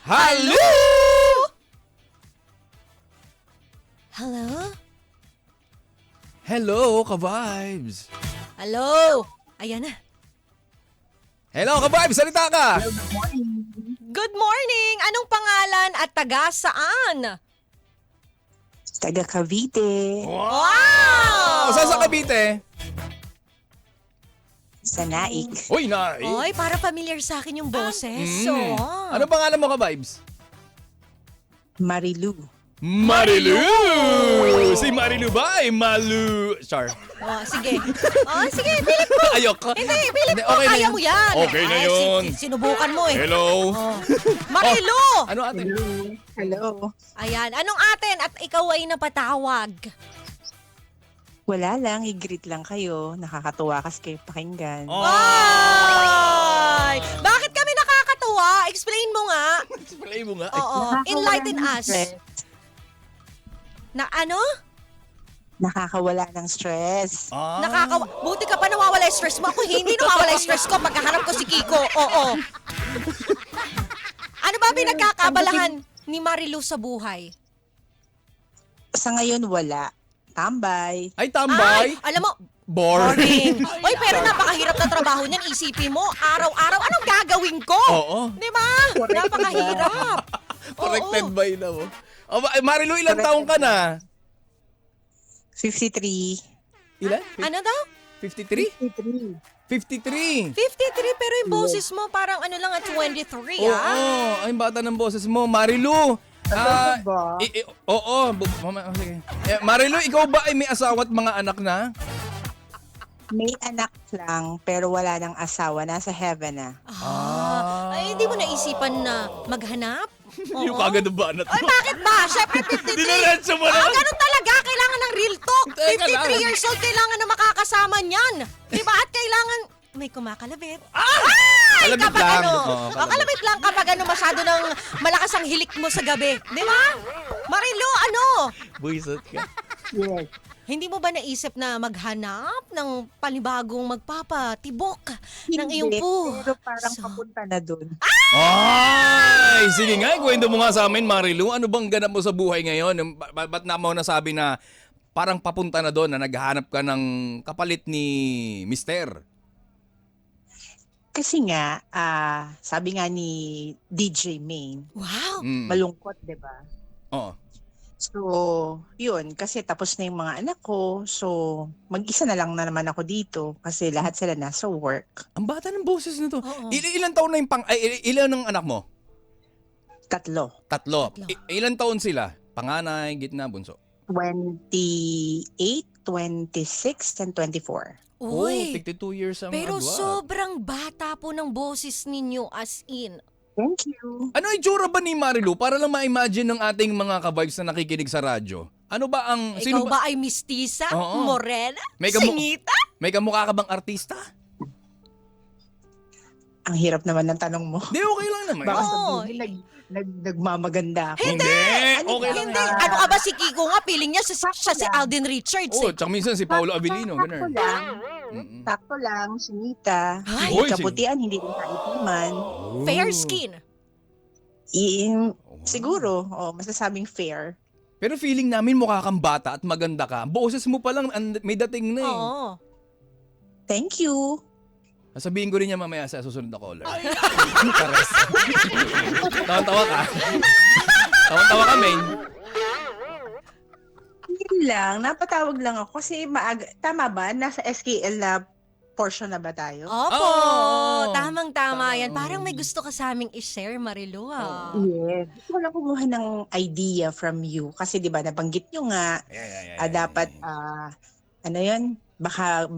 Hello! Hello? Hello, ka-vibes! Hello? Ayan na. Hello, ka-vibes! Salita ka! Good morning! Anong pangalan at taga saan? Taga Cavite, Wow! Saan sa Cavite? sa Naik. Uy, na! Oy, para familiar sa akin yung boses. Ano pangalan mo, ka-vibes? Marilu. Marilu! Si Marilu ba ay Malu? Char. Sige. Sige, Philip mo. Ayoko. Hindi, Philip mo. Okay na Kaya yun. mo yan. Okay na yun. Sinubukan mo eh. Hello? Marilu! Ano ate? Hello. Ayan. Anong atin at ikaw ay napatawag? Wala lang, i-greet lang kayo. Nakakatuwa kasi kayo pakinggan. Oh. Ay! Bakit kami nakakatuwa? Explain mo nga. Explain mo nga. Oo. Enlighten us. Stress. Na ano? Nakakawala ng stress. Buti ka pa nawawala yung stress mo. Ako hindi nawawala yung stress ko pagkaharap ko si Kiko. Oo. Ano ba pinagkakabalahan ni Marilu sa buhay? Sa ngayon, wala. Tambay. Ay, tambay? Ay, alam mo, Boring. Oy, pero napakahirap na trabaho niyan. Isipin mo, araw-araw, anong gagawin ko? Oo. Di ba? Napakahirap. Corrected Oo. by na mo. Marilu, ilang taong ka na? 53. Ilan? Ano daw? 53? 53. 53. 53, pero yung boses mo parang ano lang at 23, Oo, ay bata ng boses mo. Marilu, ba? oo, sige. Marilu, ikaw ba ay may asawa at mga anak na? May anak lang, pero wala ng asawa. Nasa heaven na. Ay, hindi mo naisipan na maghanap? Yung kagad ang banat Ay, mo. bakit ba? Siyempre, 53. Diniretso mo lang. Ganun talaga. Kailangan ng real talk. Teka lang. 53 years old, kailangan na makakasama niyan. Diba? At kailangan, may kumakalabit. Kalabit Kapag lang. ano, Oo, kalabit. kalabit lang kapag ano, masyado ng malakas ang hilik mo sa gabi. Di ba? Marilu, ano? Buisot ka. Yes. Hindi mo ba naisip na maghanap ng panibagong magpapatibok ng iyong po? Pero parang papunta na dun. Ay, sige nga, kwento mo nga sa amin, Marilu. Ano bang ganap mo sa buhay ngayon? Ba't na mo nasabi na parang papunta na doon na naghahanap ka ng kapalit ni Mister? Kasi nga, sabi nga ni DJ Main, Wow! malungkot, di ba? Oo. So, yun. Kasi tapos na yung mga anak ko. So, mag-isa na lang na naman ako dito. Kasi lahat sila nasa work. Ang bata ng boses nito. Oo. Ilan taon na yung ilan ng anak mo? 3. Tatlo. Ilan taon sila? Panganay, gitna, bunso? 28, 26, and 24. Uy! 52 years ang Pero agwat. sobrang bata po ng boses ninyo as in. Thank you. Ano itsura ba ni Marilu? Para lang ma-imagine ng ating mga ka-vibes na nakikinig sa radyo. Ano ba ang... Ikaw ba ay mistisa? Oo. Morena? May Singita? May kamukha ka bang artista? Ang hirap naman ng tanong mo. Di, okay lang naman. Baka Oo. sabihin, nagmamaganda ako. Hindi! Ano Okay ba? lang Hindi. yan. Ano ka ba si Kiko nga? Feeling niya siya si Alden Richards Oo, eh. tsaka minsan si Paolo Avellino, Sakto ganun. lang. Mm-mm. Sakto lang, sinita. Ay, Uy, Hindi kabutian, hindi rin kaitiman. Fair skin. Siguro, masasabing fair. Pero feeling namin mukha kang bata at maganda ka. Boses mo pa lang may dating na eh. Oo. Thank you. Sasabihin ko rin niya mamaya sa susunod na caller. Kares. Tawan-tawa ka. Tawan-tawa ka, Main. Yun lang, napatawag lang ako kasi maaga, tama ba? Nasa SKL na portion na ba tayo? Opo. Oo. Tamang-tama yan. Oo. Parang may gusto ka sa aming i-share, Marilu. Yes. Gusto ko lang kumuha ng idea from you. Kasi di ba nabanggit nyo nga, dapat, ano yun, baka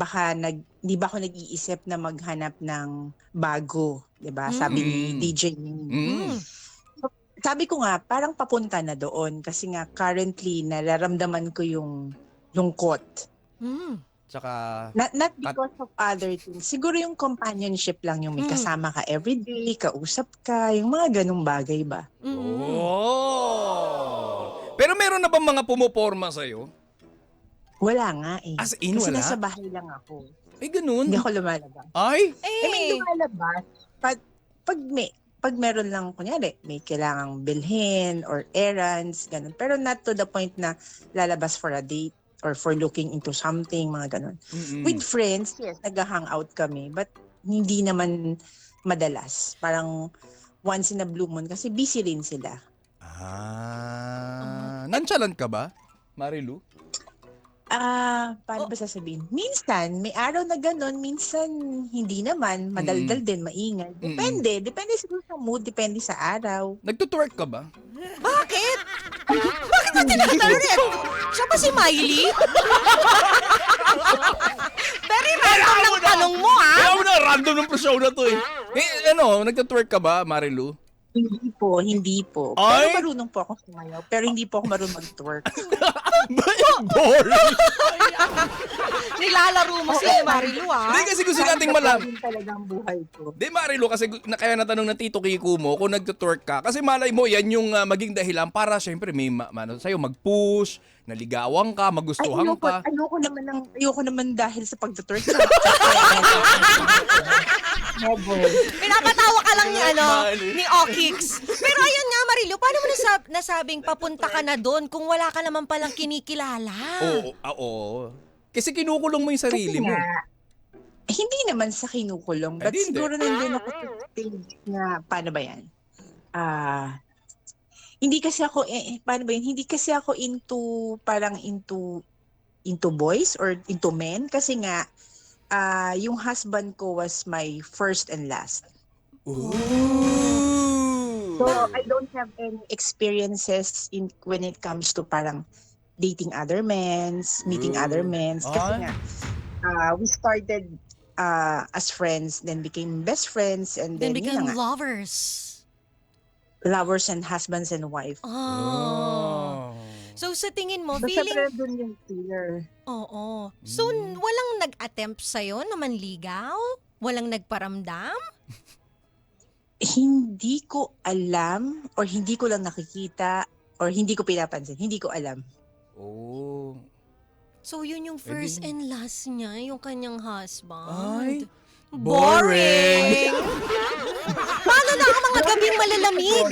di ba ako nag-iisip na maghanap ng bago, di ba? Sabi ni DJ. Mm. Sabi ko nga, parang papunta na doon kasi nga currently nararamdaman ko yung lungkot. Mm. Tsaka, Not because of other things. Siguro yung companionship lang, yung may kasama ka everyday, kausap ka, yung mga ganong bagay ba? Mm. oh! Pero meron na bang mga pumuporma sa'yo? Wala nga eh. As in, kasi wala? nasa bahay lang ako. Ay, ganun. Hindi ako lumalabas. Ay? I mean, lumalabas. Pag pag meron lang, kunyari, may kailangang bilhin or errands, ganun. Pero not to the point na lalabas for a date or for looking into something, mga ganun. With friends, yes, nag-hangout kami, but hindi naman madalas. Parang once in a blue moon kasi busy rin sila. Nonchalant ka ba, Marilu? Paano ba sasabihin? Minsan, may araw na ganun, minsan hindi naman, madaldal din, maingay. Depende siguro sa mood, depende sa araw. Nagtutwerk ka ba? Bakit? Bakit mo tinatanong yan? Siya ba si Miley? Very random ng tanong mo, ha? Kaya mo na, random ng show na to eh. Nagtutwerk ka ba, Marilu? Hindi po. Ay? Pero marunong po ako sumayaw. Pero hindi po ako marunong mag-twerk. Boring. Nilalaro mo si Marilu, ha? Hindi kasi gusto nating malaman. Talaga ang buhay ko. Di Marilu, kasi kaya natanong ng Tito Kiko mo kung nagtutwerk ka. Kasi malay mo, yan yung maging dahilan para syempre may sa'yo mag-push, naligawan ka, magustuhan ka. Ayoko naman dahil sa pag-twerk. Pinapatawa ka lang ni, Miley. ni Okix. Pero ayun nga, Marilu, paano mo nasabing papunta ka na doon kung wala ka naman palang kinikilala? Oo. Kasi kinukulong mo yung sarili mo. Hindi naman sa kinukulong. But Hindi. siguro nandun ako sa stage na, paano ba yan? Hindi kasi ako, paano ba yun? Hindi kasi ako into boys or into men. Kasi nga, yung husband ko was my first and last. Ooh. So, I don't have any experiences when it comes to parang dating other men, meeting other men. Kasi nga, we started as friends, then became best friends, and Then then yun become na nga, lovers. lovers and husbands and wife. Oh. So sa tingin mo, Basta feeling... pero dun yung fear. Oo. So walang nag-attempt sa'yo na manligaw? Walang nagparamdam? Hindi ko alam or hindi ko lang nakikita or hindi ko pinapansin. Hindi ko alam. Oh. So yun yung first and last niya, yung kanyang husband. Ay, boring. Paano na ang mga gabing malalamig?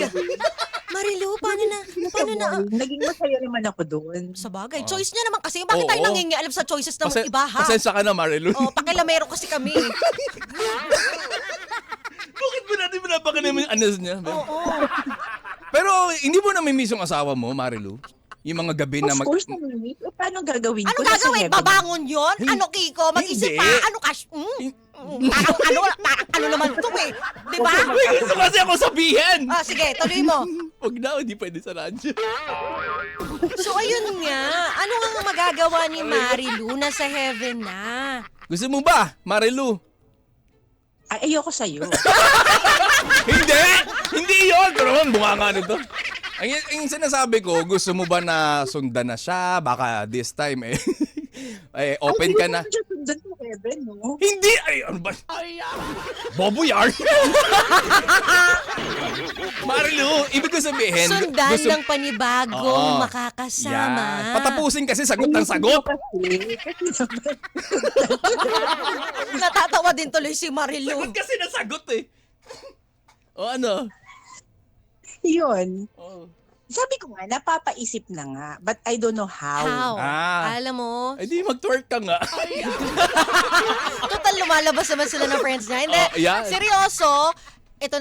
Marilu, paano na? Naging masaya naman ako doon. Sa bagay, choice niya naman kasi. Bakit tayo Oo. nangingialam sa choices ng iba, ha? Pasensya ka na, Marilu. Oh, pakilamero kasi kami. Bakit mo natin pinapakanin mo yung anas niya? Oo. Pero hindi mo namimiss yung asawa mo, Marilu? Yung mga gabi na Of course, namimiss. Paano gagawin ko? Ano Nasa gagawin? heaven. Babangon yon? Ano, Kiko? Mag-isip Hindi. pa? Ano, Cash? Parang ano naman ito eh. Di ba? May gusto kasi ako sabihin! Sige, tuloy mo. Huwag na, hindi pwede sa radyo. So, ayun nga. Ano nga magagawa ni Marilu na sa heaven na? Gusto mo ba, Marilu? Ay, ayoko sa'yo. Hindi! Hindi yun! Pero naman, bunga nga nito. Ang sinasabi ko, gusto mo ba na sundan na siya? Baka this time open ka na. Ay, sundan sa heaven, no? Hindi! Ay, ano ba? Bobo yar! Marilu, ibig ko sabihin, Sundan ng panibagong Oo. makakasama. Yan. Patapusin kasi sagot ng sagot. Kasi Natatawa din tuloy si Marilu. Sagot kasi na sagot eh. O ano? yun. Oh. Sabi ko nga, napapaisip na nga. But I don't know how. How? Ah. Alam mo, Eh di mag-twerk ka nga. total lumalabas naman sila ng friends niya. Hindi, Oh, yan. seryoso.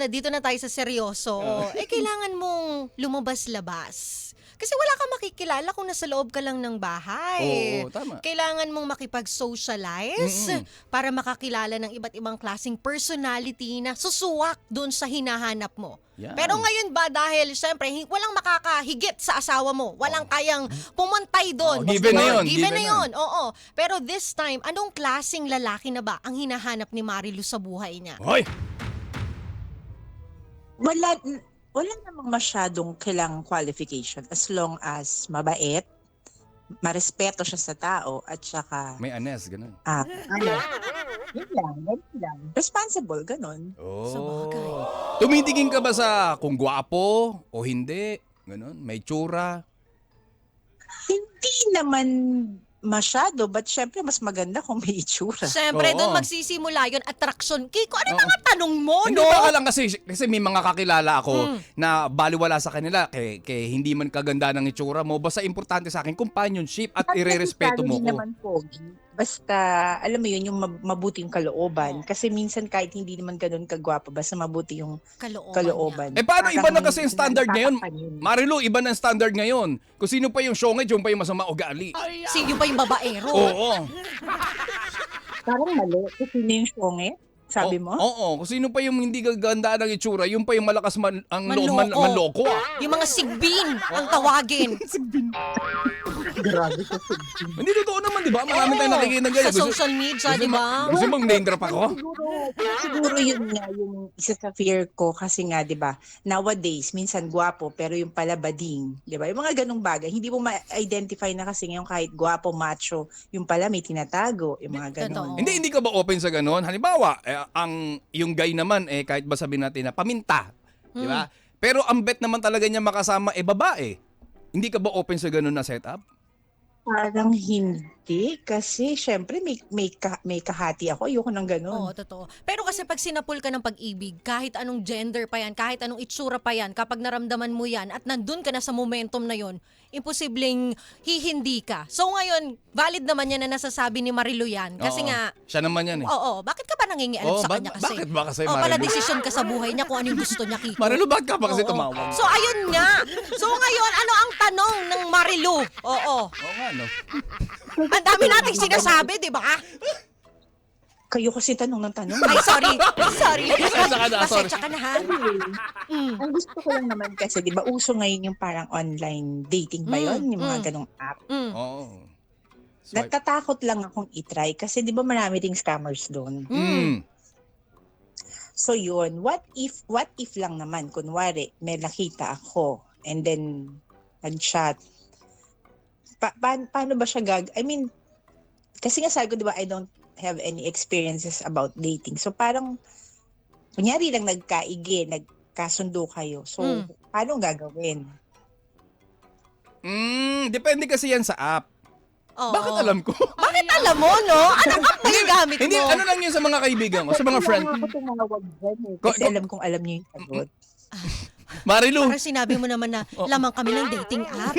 Dito na tayo sa seryoso. Kailangan mong lumabas-labas. Kasi wala kang makikilala kung nasa loob ka lang ng bahay. Oo, tama. Kailangan mong makipag-socialize para makakilala ng iba't ibang klaseng personality na susuwak doon sa hinahanap mo. Yan. Pero ngayon ba dahil syempre walang makakahigit sa asawa mo, walang kayang pumantay doon. Given na yun, Given given na na. yun. Oo. Pero this time, anong klaseng lalaki na ba ang hinahanap ni Marilu sa buhay niya? Hoy! Wala namang masyadong kailangang qualification as long as mabait, marespeto siya sa tao, at saka, May anes, ganun. yun lang. Responsible, ganun. Sa bagay. Tumitingin ka ba sa kung gwapo o hindi? Ganun, may tsura. Hindi naman masyado, but syempre mas maganda kung may itsura. Siyempre, Oo. doon magsisimula yun, attraction. Kiko, ano yung mga tanong mo, Hindi no? ba lang kasi may mga kakilala ako na baliwala sa kanila kay hindi man kaganda ng itsura mo. Basta importante sa akin, companionship at irerespeto mo Hindi ko. naman pogi. Basta, alam mo yun, yung mabuting kalooban. Kasi minsan kahit hindi naman ganun kagwapo, basta mabuti yung kalooban. Eh paano iba na kasi yung Parang standard ngayon? natatakpan yun. Marilu, iba na ang standard ngayon. Kung sino pa yung syongit, yung pa yung masama ugali. Yung pa yung babaero. Oo. Parang mali. Kasi sino yung syonge? Sabi mo? Oo, kung sino pa yung hindi gaganda ng itsura, yung pa yung malakas ang loob manloko. Yung mga sigbin ang tawagin. Grabe ko. Hindi totoo naman, di ba? Marami tayong nakikita ng ganyan. Sa social media, di ba? Gusto mong name drop ako? Siguro yun nga yung isa sa fear ko kasi nga 'di ba nowadays minsan gwapo pero yung pala bading 'di ba yung mga ganung bagay hindi mo ma-identify na kasi ngayon kahit gwapo macho yung pala may tinatago yung mga ganun. Totoo. Hindi ka ba open sa ganun? Halimbawa, yung guy naman, kahit ba sabihin natin na paminta, di ba? Pero ang bet naman talaga niya makasama, babae. Hindi ka ba open sa ganun na setup? Parang hindi kasi syempre may kahati ako ayoko ng ganun. Oo, totoo. Pero kasi pag sinapul ka ng pag-ibig, kahit anong gender pa yan, kahit anong itsura pa yan, kapag naramdaman mo yan at nandun ka na sa momentum na yon, imposibleng hihindi ka. So ngayon, valid naman yan na nasasabi ni Marilu yan. Kasi Oo. nga, Siya naman yan eh. oo, bakit ka pa nangingialam Oo, sa kanya kasi? bakit ba kasi, Oh, pala Marilu? desisyon ka sa buhay niya kung ano yung gusto niya, Kiko. Marilu, bakit ka pa kasi Oo. tumawag? So ayun nga. So ngayon, ano ang tanong ng Marilu? Oo. Oo nga, no? Ang dami nating sinasabi, di ba? Kayo kasi tanong ng tanong. Ay, sorry. Sorry. Pasensya ka na, sorry. Pasensya ka na, ha? Ang gusto ko lang naman kasi 'di ba uso ngayon yung parang online dating ba yon yung mga ganung app. Oo. Swipe. Natatakot lang akong i-try kasi 'di ba marami ding scammers doon. So yun, what if lang naman, kunwari, may nakita ako and then nag-chat. Paano ba siya I mean, kasi nga sabi ko, di ba, I don't have any experiences about dating. So parang, kunyari lang nagkasundo kayo. So, paano gagawin? Depende kasi yan sa app. Oo. Bakit alam ko? Bakit alam mo, no? Ano ba nagagamit mo? Hindi, ano lang yun sa mga kaibigan ko, sa mga friend. Kaya nga ako tumawag dyan eh. Kasi alam kong alam niyo yung sagot. Marilu, Parang sinabi mo naman na lamang kami ng dating app.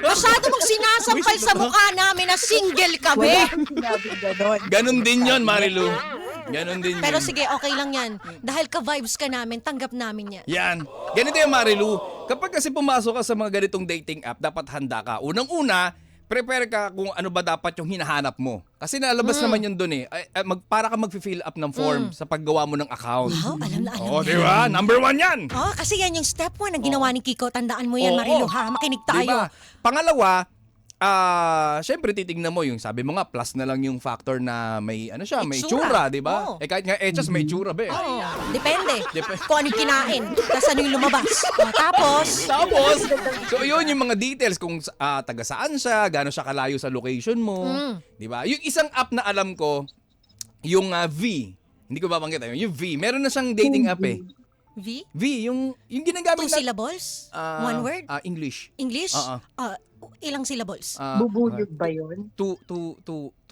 Masyado mong sinasampal sa mukha namin na single kami. Wala akong sinabi ganon. ganun din yon, Marilu. Ganun din yun. Pero sige, okay lang yan. Dahil ka-vibes ka namin, tanggap namin yan. Yan. Ganito yung Marilu. Kapag kasi pumasok ka sa mga ganitong dating app, dapat handa ka. Unang-una, prepare ka kung ano ba dapat yung hinahanap mo. Kasi nalabas naman yun dun eh. Para ka mag-fill up ng form sa paggawa mo ng account. Wow, alam na alam Oo, niya. di ba? Number 1 yan. Oh, kasi yan yung step 1 na ginawa ni Kiko. Tandaan mo yan, Oo. Marilu, ha? Makinig tayo. Diba? Pangalawa, syempre titignan mo yung sabi mo nga plus na lang yung factor na may ano siya, may Itsura. tsura, di ba? Oo. Kahit nga echas may tsura ba eh. Oh, depende. Dep- Kung ano yung kinain. Tapos ano yung lumabas. Oh, tapos, Tapos, so yun yung mga details kung taga saan siya, gaano siya kalayo sa location mo, 'di ba? Yung isang app na alam ko, yung V. Hindi ko babanggit yung V. Meron na siyang dating app eh. V, yung ginagamit 2 syllables? One word? English. English? Oo. Ilang syllables? Bubuyog ba yun? Two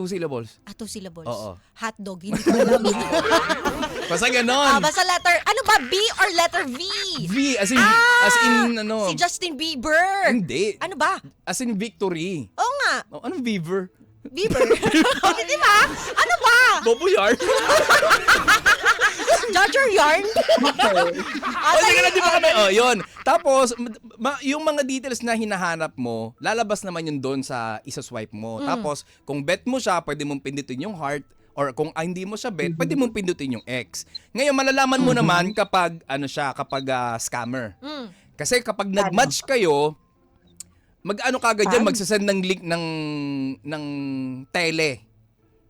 syllables. 2 syllables. Oo. Hotdog, hindi ko alam. Basta ganon. Basta letter, ano ba? B or letter V? V, as in ano. Si Justin Bieber. Hindi. Ano ba? As in victory. Oo nga. Oh, anong Beaver? Bieber. Di ba? Ano ba? Bobo Yard? Dodger yarn? Sige na, di ba kami? Oh, yun. Tapos, yung mga details na hinahanap mo, lalabas naman yun doon sa isa-swipe mo. Tapos, kung bet mo siya, pwede mong pindutin yung heart. Or kung hindi mo siya bet, pwede mong pindutin yung X. Ngayon, malalaman mo naman kapag, scammer. Kasi kapag nag-match kayo, mag-ano kagad yan, magsasend ng link ng tele.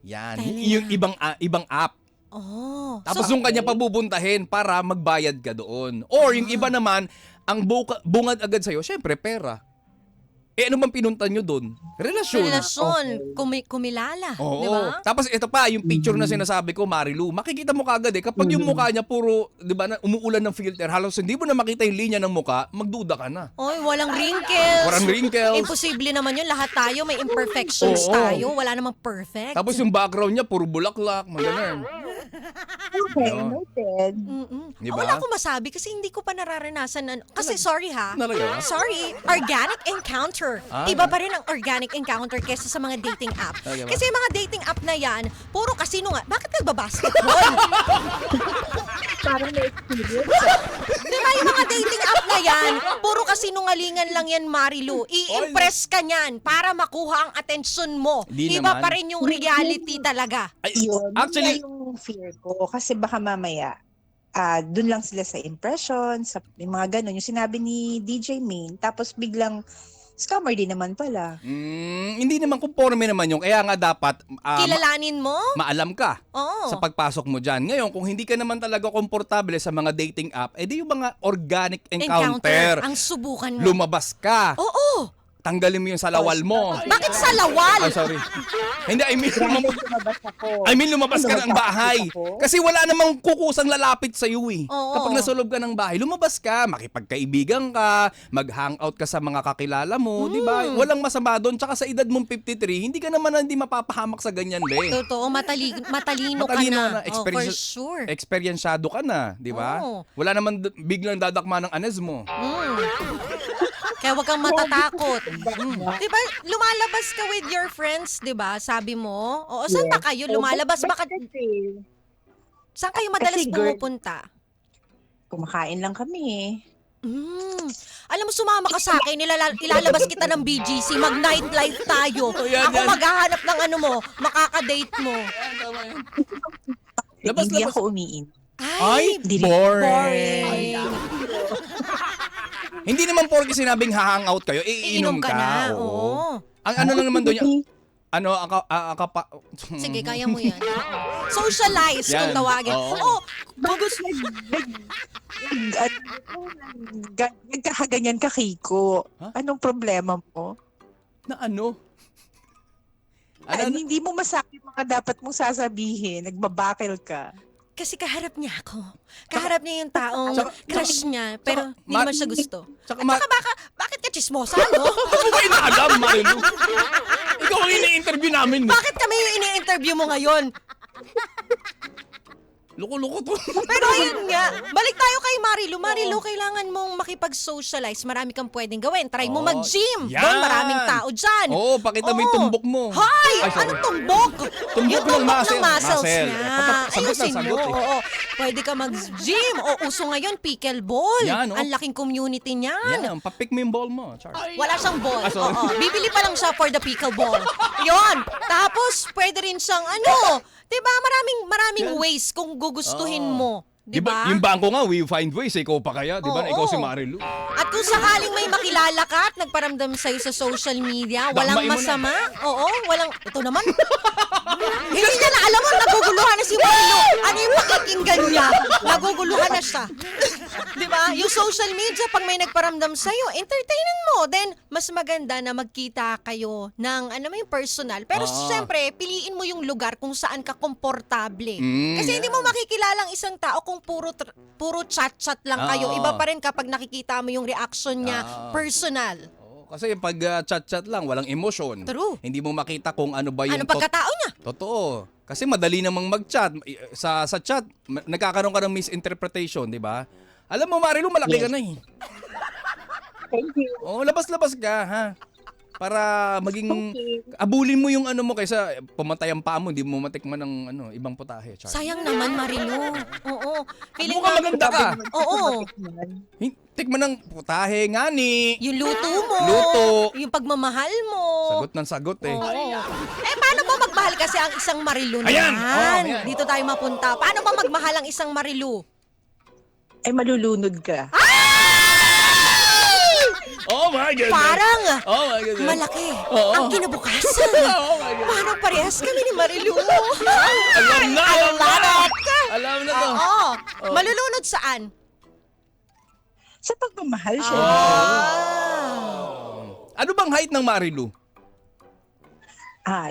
Yan. Tele Yung ibang app. Oh. Tapos yung kanya pabubuntahin para magbayad ka doon. Or yung iba naman, ang bungad agad sa'yo, syempre pera. Eh ano bang pinuntan nyo doon? Relasyon. Relasyon, kumilala, Oo. di ba? Tapos ito pa, yung picture na sinasabi ko, Marilu, makikita mo kagad kapag yung mukha niya puro, di ba, umuulan ng filter, halos hindi mo na makita yung linya ng mukha, magduda ka na. Oy, walang wrinkles. Walang wrinkles. Imposible naman yun. Lahat tayo may imperfections Oo. tayo. Wala namang perfect. Tapos yung background niya, puro bulaklak, maganon. Okay, noted. Di ba? Wala akong masabi kasi hindi ko pa nararanasan. Kasi sorry ha. Talaga? Sorry. Organic encounter. Ah. Iba pa rin ang organic encounter kaysa sa mga dating app. Talaga ba? Kasi yung mga dating app na yan, puro kasino nga. Bakit nagbabasketball? Parang may experience. Di ba yung mga dating app na yan, puro kasinungalingan lang yan, Marilu. I-impress ka niyan para makuha ang atensyon mo. Di Iba naman. pa rin yung reality talaga. Ay, Yun, actually, yun yung fear ko. Kasi baka mamaya, dun lang sila sa impression, sa yung mga ganun. Yung sinabi ni DJ Main, tapos biglang scammer din naman pala. hindi naman conforme naman yung, kaya nga dapat Kilalanin mo? maalam ka Oo. sa pagpasok mo dyan. Ngayon, kung hindi ka naman talaga komportable sa mga dating app, edi yung mga organic encounter. Ang subukan mo. Lumabas ka. Oo. Tanggalin mo yung salawal mo. Bakit sa lawal? I'm sorry. Hindi, I mean, Lumabas ako. lumabas ka ng bahay. Ako? Kasi wala namang kukusang lalapit sa iyo eh. Oo. Kapag nasulob ka ng bahay, lumabas ka, makipagkaibigan ka, mag-hangout ka sa mga kakilala mo, di ba? Walang masama doon. Tsaka sa edad mong 53, hindi ka naman hindi mapapahamak sa ganyan, be. Totoo, matalino ka Matalino na. na, Oh, for sure. Eksperyensyado ka na, di ba? Oo. Wala naman biglang dadakma ng anes mo. Kaya wag kang matatakot. Di ba, lumalabas ka with your friends, di ba? Sabi mo. Oo, saan ba kayo lumalabas? Baka, Kasi, saan kayo madalas Kasi, girl- pumupunta? kumakain lang kami. Alam mo, sumama ka sa akin, ilalabas kita ng BGC, mag-nightlife tayo. Yan, Ako yan. maghahanap ng ano mo, makaka-date mo. Labas, Hindi labas. ako umiin. Ay, Hindi- Boring. Hindi naman porke sinabing hahangout kayo, iinom ka. na. Oo. Ang ano lang naman doon, ano, Sige, kaya mo yan. Socialize kung Yan. tawagin. Oo. Oh, gusto Nagkakaganyan ka, Kiko. Huh? Anong problema mo? na ano? Ano? Hindi mo masabi mga dapat mong sasabihin. Nagbabakil ka. kasi kaharap niya ako. Kaharap niya yung taong crush niya, pero hindi ma- naman siya gusto. Tsaka At saka bakit ka chismosa, no? Ano ba inaalam, Marilu? Ikaw ang ini-interview namin. Bakit kami yung ini-interview mo ngayon? Loko-loko to. Pero ayun nga, balik tayo kay Marilu. Marilu, kailangan mong makipag-socialize. Marami kang pwedeng gawin. Try mo Oh, mag-gym. yan. Doon maraming tao dyan. Oo, pakita mo yung tumbok mo. Hoy! Ay, sorry. Anong tumbok? Tumbok Yung ng tumbok muscle. ng muscles Muscle. niya. Sagot na Ayusin sagot mo. eh. Oo. Pwede ka mag-gym. O uso ngayon, pickleball. Yan, oh. Ang laking community niyan. Yan, papick mo yung ball mo. Char. Wala siyang ball. Ah, sorry. Oo. Bibili pa lang siya for the pickleball. Yon. Tapos, pwede rin siyang ano. Diba? Maraming ways kung gugustuhin mo. Diba? Yung bangko nga, we find ways. Ikaw pa kaya, di ba? Oo. Ikaw si Marilu. At kung sakaling may makilala ka at nagparamdam sa'yo sa social media, walang Damay mo na. masama. Oo, walang... Ito naman. Hindi niya na alam mo, naguguluhan na si Marlo. Ano yung pakikinggan niya? Naguguluhan na siya. Di ba? Yung social media, pag may nagparamdam sa'yo, entertainin mo. Then, mas maganda na magkita kayo ng, ano mo yung personal. Pero syempre, piliin mo yung lugar kung saan ka komportable. Kasi hindi mo makikilalang isang tao kung puro chat-chat lang kayo. Iba pa rin kapag nakikita mo yung reaction niya personal. Oo, kasi pag chat-chat lang, walang emosyon. True. Hindi mo makita kung ano ba yung... Ano pagkatao niya? Totoo. Kasi madali namang mag-chat. Sa chat, nagkakaroon ka ng misinterpretation, di ba? Alam mo, Marilu, malaki ka na eh. Thank you. Oo, labas-labas ka, ha? Para maging... Abulin mo yung ano mo kaysa pumatay ang paa mo, hindi mo matikman ng ibang putahe. Char. Sayang naman, Marilu. Oo. Feeling Mukhang maganda ka. Oo. Tikman ng putahe nga ni. Yung luto mo. Luto. Yung pagmamahal mo. Sagot ng sagot eh. Oo. Paano ba magmahal kasi ang isang Marilu na Ayan. yan? Ayan. Dito tayo mapunta. Paano ba magmahal ang isang Marilu? Ay, malulunod ka. Oh my goodness. Parang Oh my goodness. malaki Oo. ang kinabukasan. Oh my goodness. Parang parehas kami ni Marilu. Alam na. Alam. Alam na to. Oo. Malulunod saan? Sa pagmamahal siya. Ano bang height ng Marilu?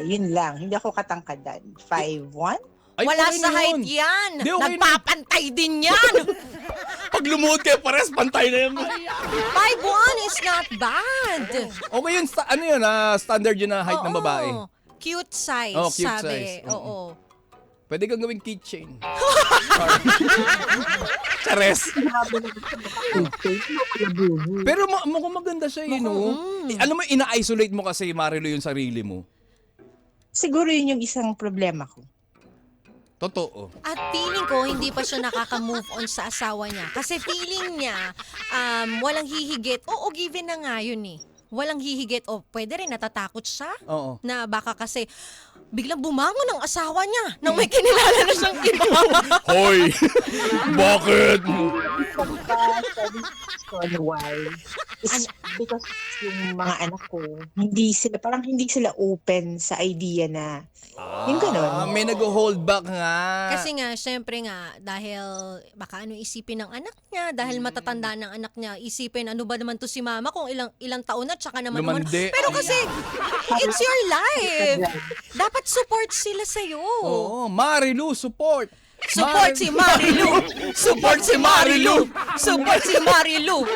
Yun lang. Hindi ako katangkadan. 5'1"? Ay, Wala okay sa na height yun. yan. Di, okay na. Nagpapantay din yan. Pag lumuhod kayo, pares pantay na yan. 5'1" is not bad. Okay yun, ano yun, standard yun na height ng Oo. babae. Cute size, Oh, cute sabi. size. Oo. Pwede kang gawing keychain. Chares. Pero mukhang maganda siya, no? Alam mo, ina-isolate mo kasi, Marilu, yung sarili mo. Siguro yun yung isang problema ko. Totoo. At feeling ko, hindi pa siya nakaka-move on sa asawa niya. Kasi feeling niya, walang hihigit. Oo, given na nga yun eh. Walang hihigit. O, pwede rin, natatakot siya. Oo. Na baka kasi, biglang bumangon ang asawa niya nang may kinilala na siyang iba. Hoy! Bakit? Why? It's because yung mga anak ko, hindi sila open sa idea na yung ganun. May nag-hold back nga. Kasi nga, syempre nga, dahil baka ano isipin ng anak niya, dahil matatanda ng anak niya, isipin ano ba naman to si mama kung ilang taon na, tsaka naman Lumandi. Pero kasi, it's your life. Dapat support sila sa'yo. Oo, Marilu, support. Support si Marilu! Support si Marilu! Support si Marilu!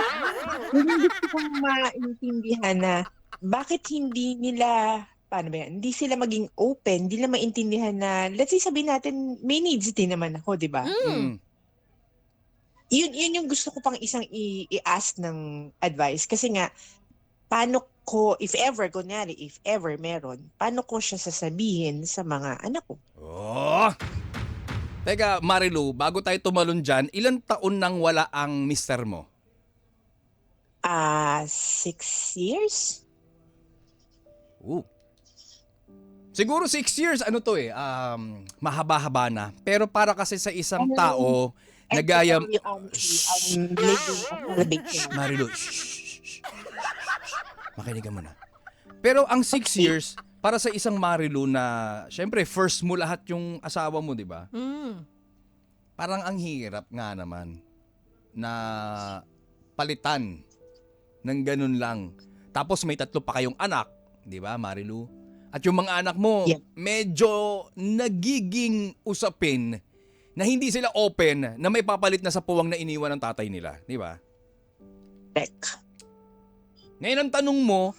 Hindi ko kong maintindihan na bakit hindi nila, paano ba yan? Hindi sila maging open, hindi nila maintindihan na, let's say sabihin natin, may needs din naman ako, di ba? Mm. Yun yung gusto ko pang isang i-ask ng advice. Kasi nga, paano ko, if ever meron, paano ko siya sasabihin sa mga anak ko? Oh. Teka, Marilu, bago tayo tumalon dyan, ilang taon nang wala ang mister mo? 6 years? Siguro 6 years, ano to mahaba-haba na. Pero para kasi sa isang tao, nagayam... I'm living a big Marilu, shh. Makinig ka muna. Pero ang 6 years, para sa isang Marilu na, syempre, first mo lahat yung asawa mo, di ba? Parang ang hirap nga naman na palitan ng ganun lang. Tapos may 3 pa kayong anak, di ba, Marilu? At yung mga anak mo, Yeah. medyo nagiging usapin na hindi sila open na may papalit na sa puwang na iniwan ng tatay nila, di ba? tech. Ngayon ang tanong mo,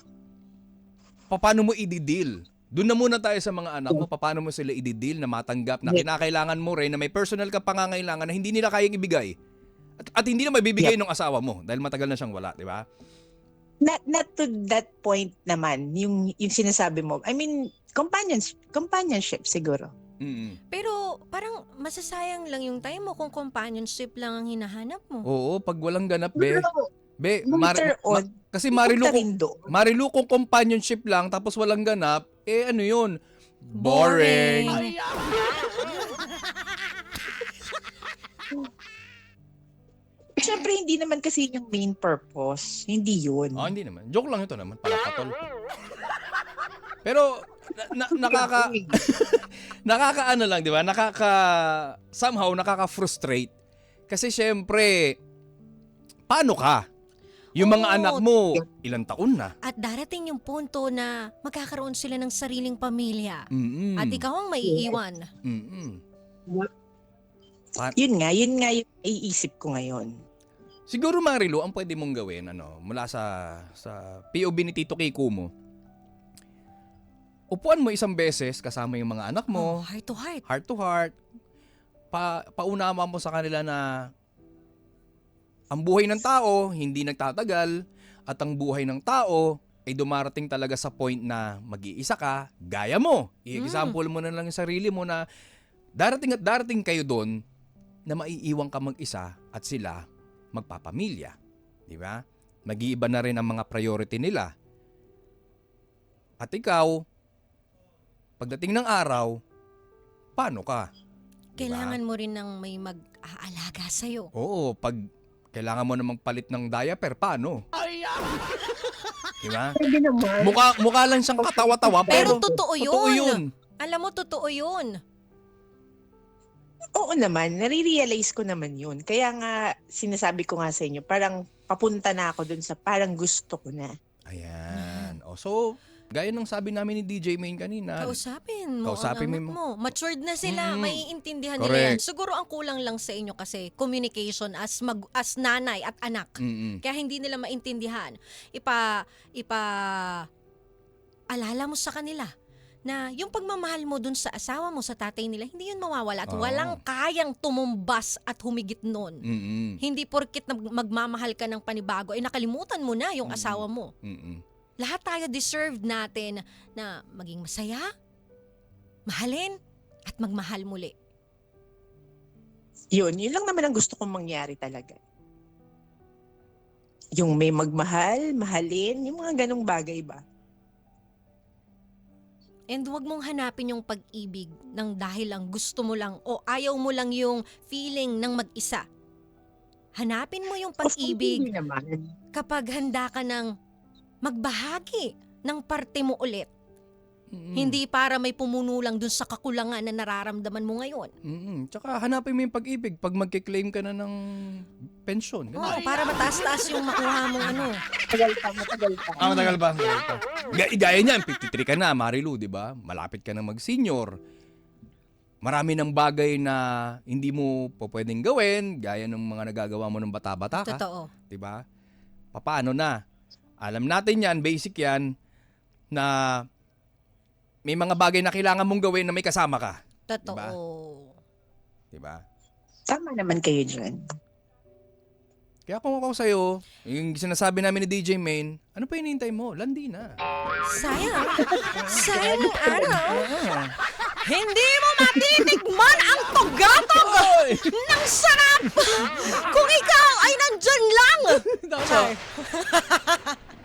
paano mo i-deal? Doon na muna tayo sa mga anak mo, paano mo sila i-deal na matanggap na kinakailangan mo rin na may personal ka pangangailangan na hindi nila kayang ibigay. At hindi na mabibigay ng asawa mo dahil matagal na siyang wala, di ba? Not to that point naman, yung sinasabi mo. I mean, companionship siguro. Mm. Pero parang masasayang lang yung time mo kung companionship lang ang hinahanap mo. Oo, pag walang ganap, be. Be, Later on, kasi Marilu, punta rin doon. Marilu kung companionship lang tapos walang ganap, ano yun? Boring. Siyempre, hindi naman kasi yung main purpose. Hindi yun. Hindi naman. Joke lang ito naman, palapatol. Pero, nakakaano lang, di ba? Somehow, nakaka-frustrate. Kasi syempre, paano ka? Yung mga Oo. anak mo, ilang taon na? At darating yung punto na magkakaroon sila ng sariling pamilya. Mm-mm. At ikaw ang maiiwan. Mm-mm. Yun nga yung iisip ko ngayon. Siguro, Marilu, ang pwede mong gawin, mula sa POV ni Tito Kiko mo, upuan mo isang beses kasama yung mga anak mo, Heart to heart. heart to heart, paunawa mo sa kanila na ang buhay ng tao hindi nagtatagal at ang buhay ng tao ay dumarating talaga sa point na mag-iisa ka, gaya mo. I-example mo na lang yung sarili mo na darating at darating kayo doon na maiiwan ka mag-isa at sila magpapamilya. Di ba? Mag-iiba na rin ang mga priority nila. At ikaw, pagdating ng araw, paano ka? Diba? Kailangan mo rin ng may mag-aalaga sa'yo. Oo, pag kailangan mo namang palit ng diaper, paano? Diba? Pwede naman. Mukha lang siyang katawa-tawa, Pero pero totoo yun. totoo yun. Alam mo, totoo yun. Oo naman, nare-realize ko naman yun. Kaya nga, sinasabi ko nga sa inyo, parang papunta na ako dun sa parang gusto ko na. Ayan. O, so, gaya ng sabi namin ni DJ Main kanina. Kausapin mo Kausapin ang mo anak mo. Matured na sila, maiintindihan nila Correct. yan. Siguro ang kulang lang sa inyo kasi communication as nanay at anak. Kaya hindi nila maintindihan. Alala mo sa kanila na yung pagmamahal mo dun sa asawa mo, sa tatay nila, hindi yun mawawala at Oo. walang kayang tumumbas at humigit nun. Mm-mm. Hindi porkit magmamahal ka ng panibago, ay nakalimutan mo na yung asawa mo. Mm-mm. Lahat tayo deserved natin na maging masaya, mahalin, at magmahal muli. Yun lang naman ang gusto kong mangyari talaga. Yung may magmahal, mahalin, yung mga ganong bagay ba? And huwag mong hanapin yung pag-ibig ng dahil lang gusto mo lang o ayaw mo lang yung feeling ng mag-isa. Hanapin mo yung Of course, pag-ibig hindi naman. kapag handa ka ng magbahagi ng parte mo ulit. Hindi para may pumuno lang dun sa kakulangan na nararamdaman mo ngayon. Tsaka hanapin mo yung pag-ibig pag magkiklaim ka na ng pensyon. Oo, para mataas-taas yung makuha mong ano. Matagal pa, matagal pa. Matagal ba? Gaya niyan, 53 ka na, Marilu, di ba? Malapit ka na mag-senior. Marami ng bagay na hindi mo po pwedeng gawin, gaya ng mga nagagawa mo ng bata-bata ka. Totoo. Di ba? Paano na? Alam natin yan, basic yan, na may mga bagay na kailangan mong gawin na may kasama ka. Totoo. Di ba? Tama naman kayo dyan. Kaya kung ako sa'yo, yung sinasabi namin ni DJ Main, ano pa hinihintay mo? Landi na. Sayang. Sayang ang araw. Hindi mo matitikman ang tugatog ng sarap kung ikaw ay nandyan lang.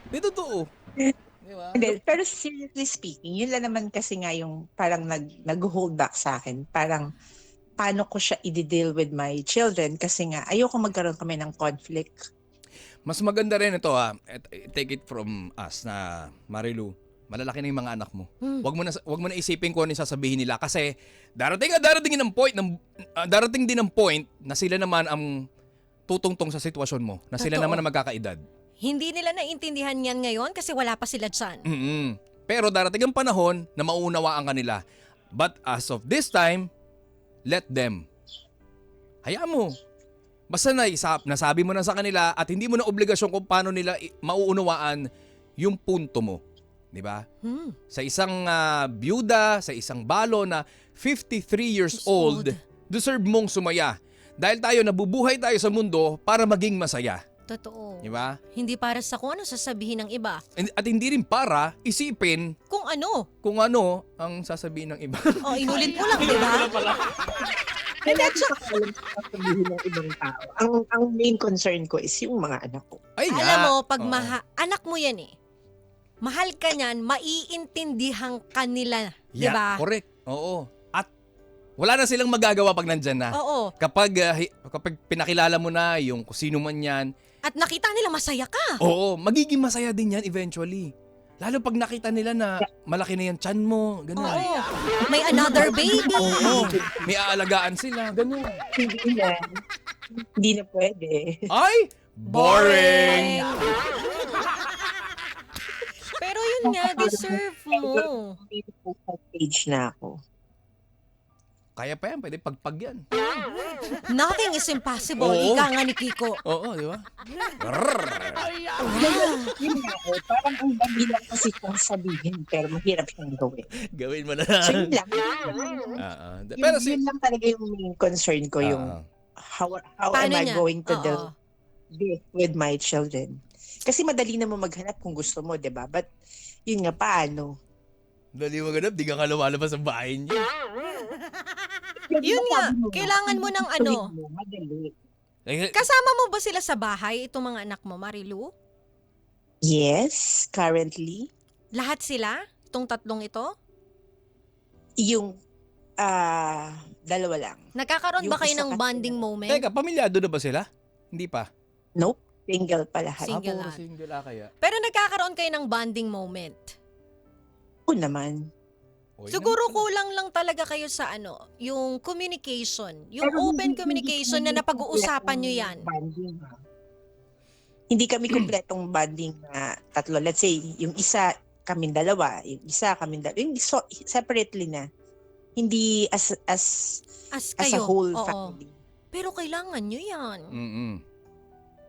Di totoo. Di ba? Hindi, pero seriously speaking, yun lang naman kasi nga yung parang nag-hold back sa akin. Parang paano ko siya i-deal with my children kasi nga ayoko magkaroon kami ng conflict. Mas maganda rin ito take it from us na Marilu, malalaki na yung mga anak mo. Wag mo na isipin kung ano yung sasabihin nila kasi darating din ang point na sila naman ang tutungtong sa sitwasyon mo, na sila Totoo. naman ang magkakaedad. Hindi nila naiintindihan yan ngayon kasi wala pa sila dyan. Pero darating ang panahon na mauunawaan ka nila. But as of this time, let them. Hayaan mo. Basta nasabi mo na sa kanila at hindi mo na obligasyon kung paano nila mauunawaan yung punto mo. Di ba? Sa isang byuda, sa isang balo na 53 years old, deserve mong sumaya. Dahil nabubuhay tayo sa mundo para maging masaya. Totoo. Di ba? Hindi para sa kung ano sasabihin ng iba. At hindi rin para isipin Kung ano. kung ano ang sasabihin ng iba. O, inulit mo lang, di ba? Hindi, alam ko sasabihin ng ibang tao. Ang main concern ko is yung mga anak ko. Ay nga. Alam mo, pag Oo. anak mo yan eh. Mahal ka niyan, maiintindihan ka nila. Di ba? Correct. Oo. At wala na silang magagawa pag nandyan na. Oo. Kapag pinakilala mo na yung kung sino man yan, At nakita nila masaya ka. oo, magiging masaya din yan eventually. Lalo pag nakita nila na malaki na yung tiyan mo, ganun. Oo. May another baby. Oo. May aalagaan sila, ganun. Hindi na. Hindi na pwede. Ay! Boring! Pero yun nga, deserve mo. May stage na ako. Kaya pa yan, pwede pagpag yan. Nothing is impossible. Oo. Ika nga ni Kiko. Oo, di ba? Yun nga eh, parang ang dami lang kasi kong sabihin pero mahirap siyang gawin. Gawin mo na. So yun lang. Pero Yun lang talaga yung main concern ko, yung how am Paano I niya? going to Oo. deal with my children. Kasi madali na mo maghanap kung gusto mo, di ba? But yun nga, paano? Dali mo ganap, di ka nga lumalabas sa bahay niya. Yun nga, kailangan mo ng ano. Madali. Kasama mo ba sila sa bahay, itong mga anak mo, Marilu? Yes, currently. Lahat sila? Itong tatlong ito? Yung dalawa lang. Nagkakaroon ba Yung kayo isa ng kasi- bonding moment? Teka, pamilyado na ba sila? Hindi pa. Nope, single pa lahat. Single puro lahat. single kaya. Pero nagkakaroon kayo ng bonding moment. Oo naman. O, Siguro yun. kulang lang talaga kayo sa yung communication. Yung Pero open hindi- communication hindi na napag-uusapan nyo kompletong yan. Bonding, ha? Hindi kami kompletong bonding na tatlo. Let's say, yung isa kaming dalawa, yung isa kaming dalawa, yung separately na. Hindi as As a kayo. whole Oo. family. Pero kailangan nyo yan. Mm-mm.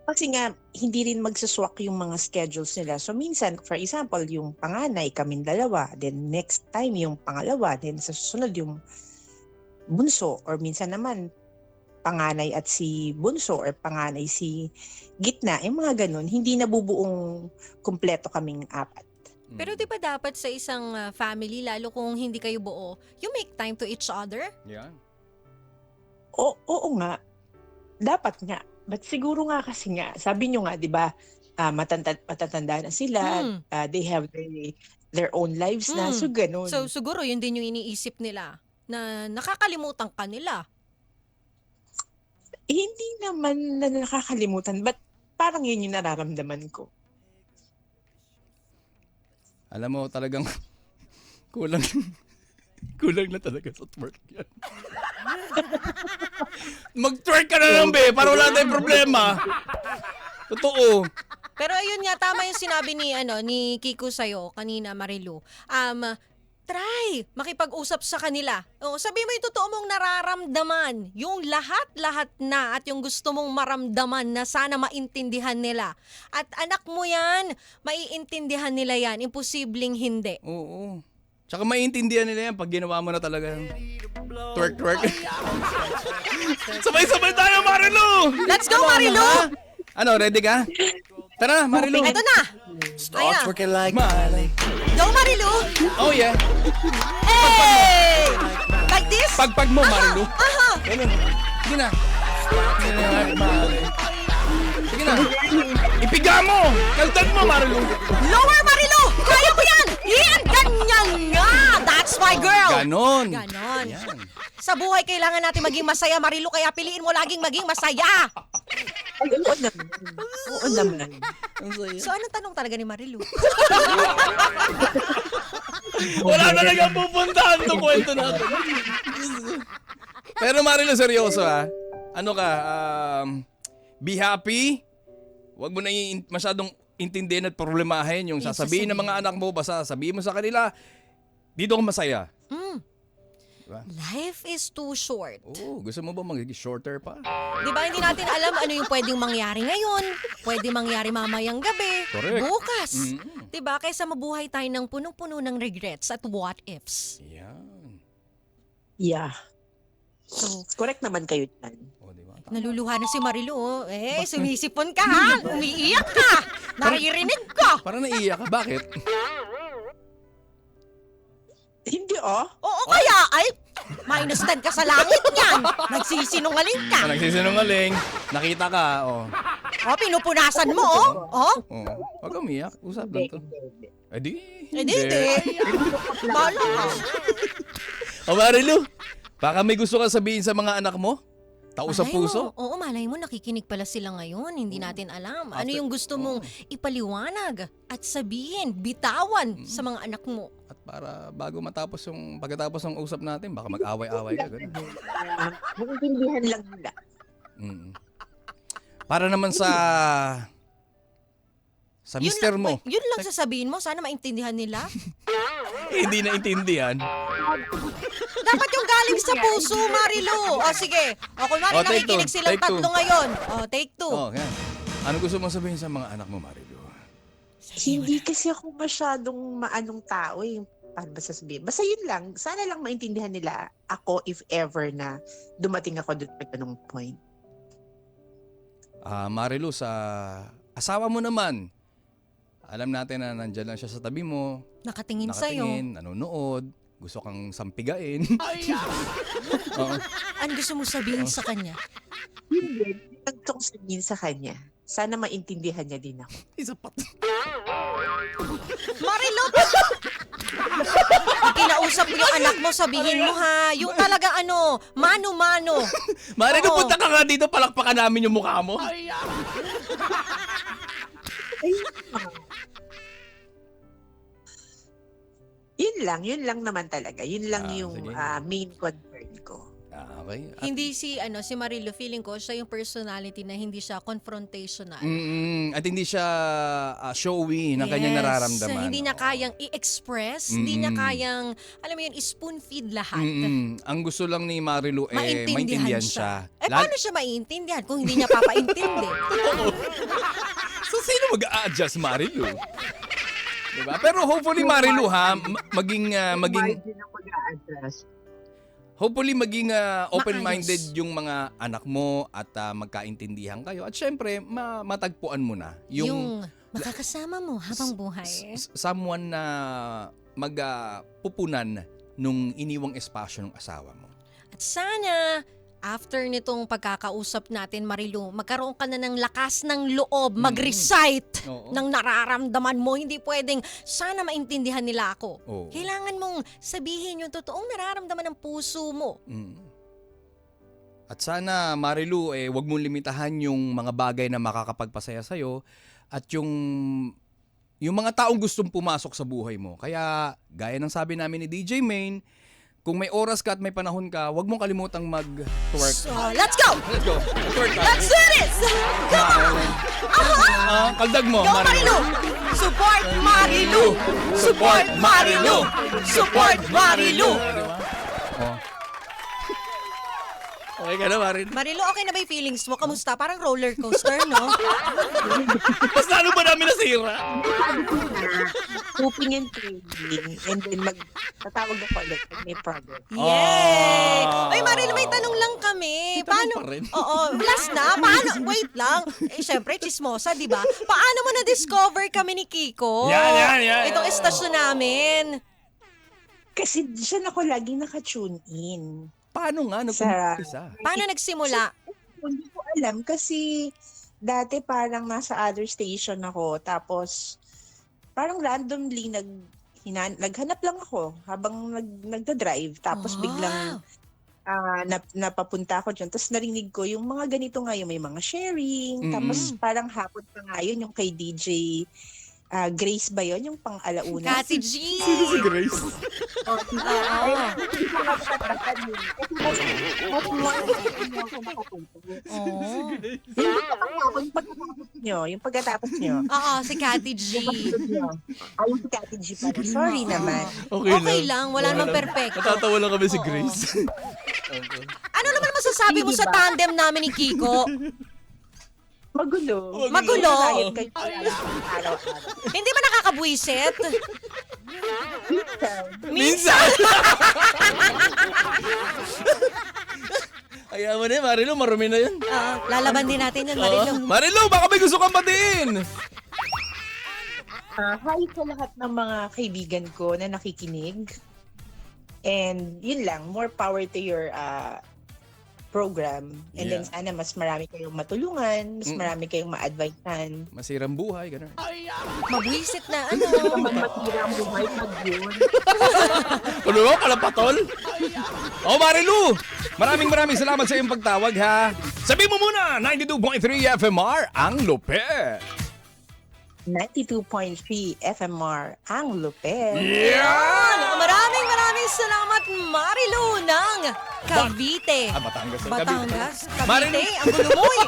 Kasi nga, hindi rin magsuswak yung mga schedules nila. So minsan, for example, yung panganay, kaming dalawa. Then next time, yung pangalawa. Then sa susunod, yung bunso. Or minsan naman, panganay at si bunso or panganay si gitna. Yung mga ganun, hindi nabubuong kumpleto kaming apat. Pero di ba dapat sa isang family, lalo kung hindi kayo buo, you make time to each other? Yan. Oo nga. Dapat nga. But siguro nga kasi nga, sabi nyo nga, di ba, matatanda na sila, they have their own lives na, so ganun. So siguro yun din yung iniisip nila na nakakalimutan ka nila. Hindi naman na nakakalimutan, but parang yun yung nararamdaman ko. Alam mo, talagang kulang na talaga sa twerk yan. Mag-twerk ka na lang, be, para wala tayong problema. Totoo. Pero ayun nga, tama yung sinabi ni Kiko sa'yo kanina, Marilu. Try makipag-usap sa kanila. Sabi mo yung totoo mong nararamdaman. Yung lahat-lahat na at yung gusto mong maramdaman na sana maintindihan nila. At anak mo yan, maiintindihan nila yan. Imposibleng hindi. Oo. Tsaka maintindihan nila yan pag ginawa mo na talaga yung twerk. Sabay-sabay tayo, Marilu! Let's go, Marilu! Ha? Ano, ready ka? Tara, Marilu. Ito na! Ayan. Twerking like Miley. Go, Marilu! Oh, yeah. Hey! Like this? Pagpag mo, Marilu. Aha! Ganun. Sige na. Sige na. Ipiga mo! Kaltag mo, Marilu. Lower, Marilu! Kaya mo yan! Yan! Ganyan nga! That's my girl! Ganon. Ganon. Yan. Sa buhay, kailangan natin maging masaya, Marilu, kaya piliin mo laging maging masaya. Ay, oo naman. Oo naman. Ang saya. So, anong tanong talaga ni Marilu? Wala na lang ang pupuntahan to kwento natin. Pero Marilu, seryoso ha. Ano ka, be happy. Huwag mo na masyadong intindihin at problemahin yung sasabihin ng mga anak mo. Basta sabihin mo sa kanila, dito ka masaya. Diba? Life is too short. Oo, gusto mo ba magiging shorter pa? Di ba hindi natin alam ano yung pwedeng mangyari ngayon, pwede mangyari mamayang gabi, Correct. bukas. Mm-mm. Di ba? Kaysa mabuhay tayo ng punong-puno ng regrets at what ifs. Yan. Yeah. So, Correct naman kayo dyan. O, diba? naluluha na si Marilu. Oh. Sumisipon ka ha? Umiiyak ka! Naririnig ko! Parang naiiyak ka. Bakit? Hindi Oo kaya ay, minus 10 ka sa langit niyan. Nagsisinungaling ka. Nagsisinungaling. Nakita ka. Pinupunasan mo Oh. Huwag kang umiyak. Usap lang to. Di. Hindi. Bala ka. O Marilu, baka may gusto ka sabihin sa mga anak mo? Tao sa Malay mo. puso? Oo, malay mo, nakikinig pala sila ngayon. Hindi natin alam. Ano yung gusto mong ipaliwanag at sabihin, bitawan sa mga anak mo? At para pagkatapos ng usap natin, baka mag-away-away ka. Ganun. Maintindihan lang nila. Mm. Para naman sa mister mo. Yun lang sasabihin mo, sana maintindihan nila. Hindi naintindihan. Dapat yung galing sa puso, Marilu. O sige, kunwari take two. nakikinig silang Take two. tatlo ngayon. Take 2. Yan. Ano gusto mong sabihin sa mga anak mo, Marilu? Hindi kasi ako masyadong maanong tao eh. Paano ba sasabihin? Basta yun lang. Sana lang maintindihan nila ako if ever na dumating ako doon sa ganung point. Marilu, sa asawa mo naman, alam natin na nandyan lang siya sa tabi mo, Nakatingin sa'yo. nanonood, gusto kang sampigain. Oo. Ano gusto mo sabihin sa kanya? Hindi. Gusto ko sabihin sa kanya. Sana maintindihan niya din ako. Isa pa. Marilu! Kinausap mo yung anak mo, sabihin mo ha. Yung talaga mano-mano. Marilu, Oo. punta ka nga dito, palakpakan namin yung mukha mo. Yun lang naman talaga. Yun lang yung sige. main concern ko. Okay. Hindi si Marilu, feeling ko siya yung personality na hindi siya confrontational. At hindi siya showy ng kanyang Yes. nararamdaman. Hindi niya kayang i-express, hindi niya kayang, alam mo yun, spoon feed lahat. Ang gusto lang ni Marilu maintindihan siya. Paano siya maiintindihan kung hindi niya papaintindi? So, sino mag-a-adjust, Marilu? Diba? Pero hopefully, Marilu, ha, maging Margin ang mag-a-address. hopefully maging open-minded Maayos. yung mga anak mo at magkaintindihan kayo. At syempre, matagpuan mo na Yung makakasama mo habang buhay. someone na magpupunan nung iniwang espasyo ng asawa mo. At sana, after nitong pagkakausap natin, Marilu, magkaroon ka na ng lakas ng loob, mag-recite Oo. ng nararamdaman mo. Hindi pwedeng, sana maintindihan nila ako. Oo. Kailangan mong sabihin yung totoong nararamdaman ng puso mo. At sana, Marilu, wag mong limitahan yung mga bagay na makakapagpasaya sa'yo at yung mga taong gustong pumasok sa buhay mo. Kaya, gaya ng sabi namin ni DJ Main, kung may oras ka at may panahon ka, wag mong kalimutang mag-twerk. So, let's go! Let's go! Twerk ka! Let's do this! Come on! Kaldag mo, Go, Marilu! Support Marilu! Support Marilu! Support Marilu! Oh. Okay ka na, Marin? Marilu, okay na ba yung feelings mo? Kamusta? Parang roller coaster, no? Mas lalo ba namin nasira? Hoping and praying. And then tatawag ako ulit pag may progress. Yay! Ah. Ay, Marilu, may tanong lang kami. May tanong Paano? pa rin. Oo, last na. Paano? Wait lang. Syempre, chismosa, di ba? Paano mo na-discover kami ni Kiko? Yan. Itong estasyon namin. Kasi dyan ako laging naka-tune in. Paano nga nag-umpisa? Paano nagsimula? Hindi ko alam kasi dati parang nasa other station ako. Tapos parang randomly naghanap lang ako habang nagda-drive. Tapos Wow. biglang napapunta ako dyan. Tapos narinig ko yung mga ganito nga, yung may mga sharing. Tapos parang hapon pa nga yun, yung kay DJ Grace ba yun? Yung pang-alauna. Kati G. Si Grace. Oh. Yung pagkatapos nyo. Oo, si Kati G. Ay, yung si Kati G pala. Sorry naman. Okay lang, wala namang perfecto. Natatawa lang kami si Oo. Grace. Ano naman masasabi mo sa tandem namin ni Kiko? Magulo. Magulo? Riot kayo araw-araw. Hindi ba nakakabwisit? Minsan! Kaya mo na, Marilu, marumi na yun. Lalaban din natin yan, Marilu. Marilu, baka may gusto kang batiin! Hi sa lahat ng mga kaibigan ko na nakikinig. And yun lang, more power to your program. And then sana mas marami kayong matulungan, mas marami kayong ma-advisean. Masirang buhay, gano'n. Mabwisit na ano. Matira ang buhay pag yun. Ano mo, kalapatol? Oh, Marilu! Maraming salamat sa iyong pagtawag, ha? Sabi mo muna, 92.3 FMR, ang lupet. 92.3 FMR, ang lupet. Yeah! Maraming salamat, Marilu ng Cavite. Batangas. Batangas? Marilu. Cavite? Ang gulo mo eh.